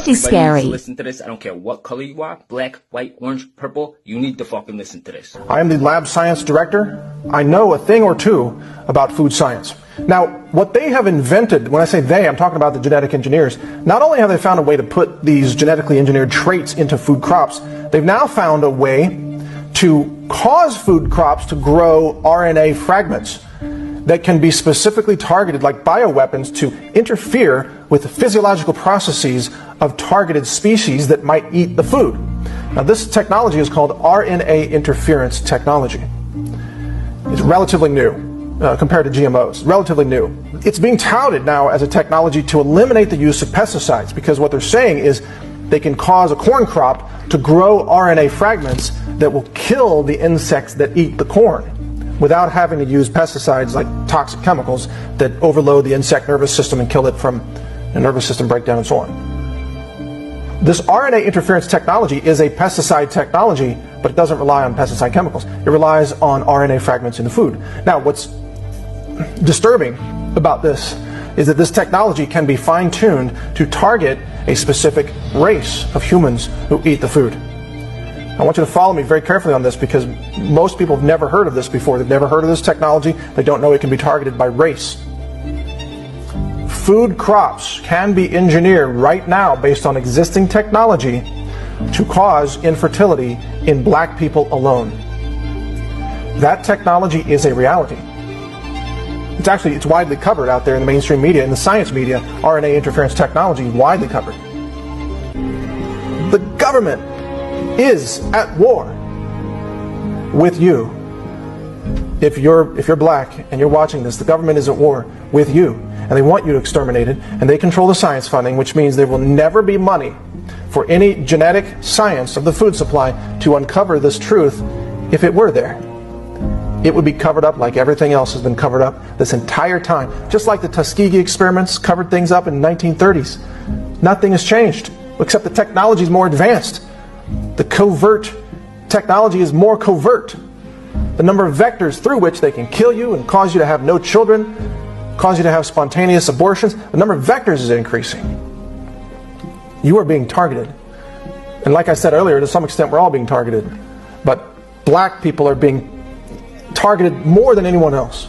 pretty scary. Listen to this. I don't care what color you are, black, white, orange, purple. You need to fucking listen to this. I am the lab science director. I know a thing or two about food science. Now, what they have invented, when I say they, I'm talking about the genetic engineers, not only have they found a way to put these genetically engineered traits into food crops, they've now found a way to cause food crops to grow RNA fragments that can be specifically targeted like bioweapons to interfere with the physiological processes of targeted species that might eat the food. Now, this technology is called RNA interference technology. It's relatively new. Compared to GMOs, relatively new. It's being touted now as a technology to eliminate the use of pesticides, because what they're saying is they can cause a corn crop to grow RNA fragments that will kill the insects that eat the corn without having to use pesticides like toxic chemicals that overload the insect nervous system and kill it from a nervous system breakdown and so on. This RNA interference technology is a pesticide technology, but it doesn't rely on pesticide chemicals. It relies on RNA fragments in the food. Now, what's disturbing about this is that this technology can be fine-tuned to target a specific race of humans who eat the food. I want you to follow me very carefully on this, because most people have never heard of this before. They've never heard of this technology. They don't know it can be targeted by race. Food crops can be engineered right now based on existing technology to cause infertility in black people alone. That technology is a reality. It's widely covered out there in the mainstream media, in the science media. RNA interference technology is widely covered. The government is at war with you. If you're black and you're watching this, the government is at war with you, and they want you to exterminate it, and they control the science funding, which means there will never be money for any genetic science of the food supply to uncover this truth. If it were there, it would be covered up like everything else has been covered up this entire time. Just like the Tuskegee experiments covered things up in the 1930s. Nothing has changed, except the technology is more advanced. The covert technology is more covert. The number of vectors through which they can kill you and cause you to have no children, cause you to have spontaneous abortions, the number of vectors is increasing. You are being targeted. And like I said earlier, to some extent we're all being targeted. But black people are being targeted more than anyone else.